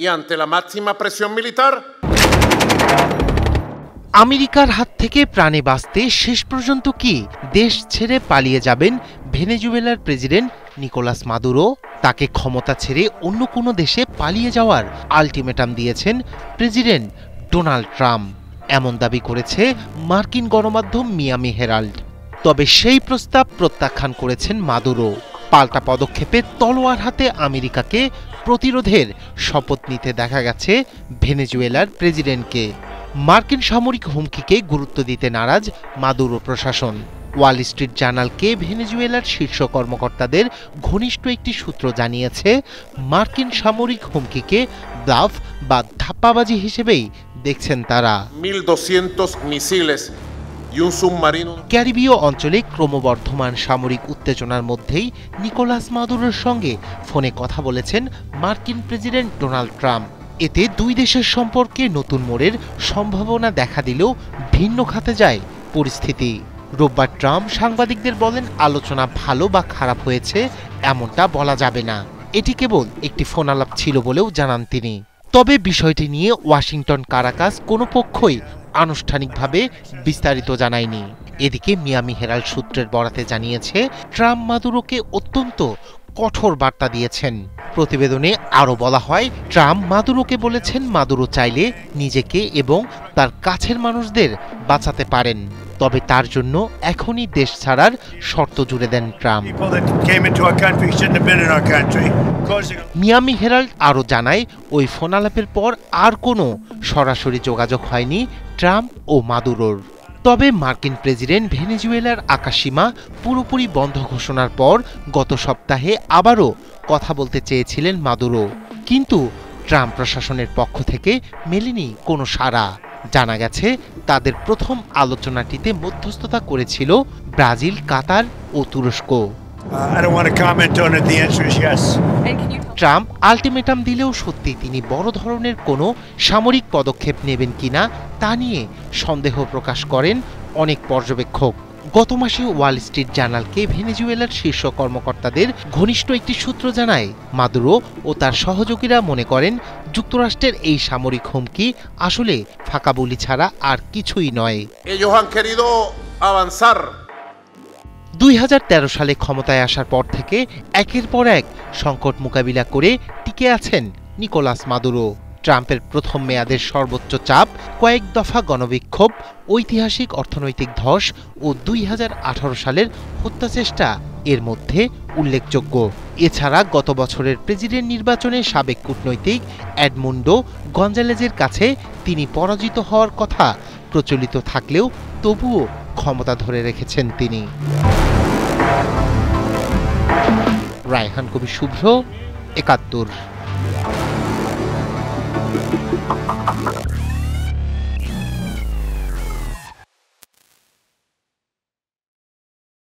y ante la máxima presión militar আমেরিকার হাত থেকে প্রাণে বাঁচতে শেষ পর্যন্ত কি দেশ ছেড়ে পালিয়ে যাবেন ভেনেজুয়েলার প্রেসিডেন্ট নিকোলাস মাদুরো? তাকে ক্ষমতা ছেড়ে অন্য কোনো দেশে পালিয়ে যাওয়ার আলটিমেটাম দিয়েছেন প্রেসিডেন্ট ডোনাল্ড ট্রাম্প, এমন দাবি করেছে মার্কিন গণমাধ্যম মিয়ামি হেরাল্ড। তবে সেই প্রস্তাব প্রত্যাখ্যান করেছেন মাদুরো। পাল্টা পদক্ষেপে তলোয়ার হাতে আমেরিকাকে প্রতিরোধের শপথ নিতে দেখা গেছে ভেনেজুয়েলার প্রেসিডেন্টকে। মার্কিন সামরিক হুমকিকে গুরুত্ব দিতে নারাজ মাদুরো প্রশাসন। ওয়াল স্ট্রিট জার্নালকে ভেনেজুয়েলার শীর্ষ কর্মকর্তাদের ঘনিষ্ঠ একটি সূত্র জানিয়েছে, মার্কিন সামরিক হুমকিকে ব্লাফ বা ধাপ্পাবাজি হিসেবেই দেখছেন তারা। 1200 misiles y un submarino। ক্যারিবীয় অঞ্চলে ক্রমবর্ধমান সামরিক উত্তেজনার মধ্যেই নিকোলাস মাদুরোর সঙ্গে ফোনে কথা বলেছেন মার্কিন প্রেসিডেন্ট ডোনাল্ড ট্রাম্প। এতে দুই দেশের সম্পর্কে নতুন মোড়ের সম্ভাবনা দেখা দিলেও ভিন্ন খাতে যায় পরিস্থিতি। রোববার ট্রাম্প সাংবাদিকদের বলেন, আলোচনা ভালো বা খারাপ হয়েছে এমনটা বলা যাবে না, এটি কেবল একটি ফোন আলাপ ছিল বলেও জানান তিনি। তবে বিষয়টি নিয়ে ওয়াশিংটন কারাকাস কোনো পক্ষই আনুষ্ঠানিকভাবে বিস্তারিত জানায়নি। এদিকে মিয়ামি হেরাল্ড সূত্রের বরাতে জানিয়েছে, ট্রাম্প মাদুরোকে অত্যন্ত কঠোর বার্তা দিয়েছেন। প্রতিবেদনে আরও বলা হয়, ট্রাম্প মাদুরোকে বলেছেন মাদুরো চাইলে নিজেকে এবং তার কাছের মানুষদের বাঁচাতে পারেন, তবে তার জন্য এখনই দেশ ছাড়ার শর্ত জুড়ে দেন ট্রাম্প। মিয়ামি হেরাল্ড আরও জানায়, ওই ফোনালাপের পর আর কোনো সরাসরি যোগাযোগ হয়নি ট্রাম্প ও মাদুরোর। তবে মার্কিন প্রেসিডেন্ট ভেনেজুয়েলার আকাশসীমা পুরোপুরি বন্ধ ঘোষণার পর গত সপ্তাহে আবারও কথা বলতে চেয়েছিলেন মাদুরো, কিন্তু ট্রাম্প প্রশাসনের পক্ষ থেকে মেলেনি কোনো সাড়া। জানা গেছে, তাদের প্রথম আলোচনাটিতে মধ্যস্থতা করেছিল ব্রাজিল, কাতার ও তুরস্ক। ট্রাম্প আলটিমেটাম দিলেও সত্যি তিনি বড় ধরনের কোনো সামরিক পদক্ষেপ নেবেন কিনা তা নিয়ে সন্দেহ প্রকাশ করেন অনেক পর্যবেক্ষক। গত মাসে ওয়াল স্ট্রিট জার্নালকে ভেনেজুয়েলার শীর্ষ কর্মকর্তাদের ঘনিষ্ঠ একটি সূত্র জানায়, মাদুরো ও তার সহযোগীরা মনে করেন যুক্তরাষ্ট্রের এই সামরিক হুমকি আসলে ফাঁকা বুলি ছাড়া আর কিছুই নয়। 2013 সালে ক্ষমতায় আসার পর থেকে একের পর এক সংকট মোকাবিলা করে টিকে আছেন নিকোলাস মাদুরো। ট্রাম্পের প্রথম মেয়াদের সর্বোচ্চ চাপ, কয়েক দফা গণবিক্ষোভ, ঐতিহাসিক অর্থনৈতিক ধস ও 2018 সালের হত্যাচেষ্টা এর মধ্যে উল্লেখযোগ্য। এছাড়া গত বছরের প্রেসিডেন্ট নির্বাচনে সাবেক কূটনৈতিক এডমুন্ডো গঞ্জালেজের কাছে তিনি পরাজিত হওয়ার কথা প্রচলিত থাকলেও তবুও ক্ষমতা ধরে রেখেছেন তিনি। রায়হান কবির শুভ্র, ৭১।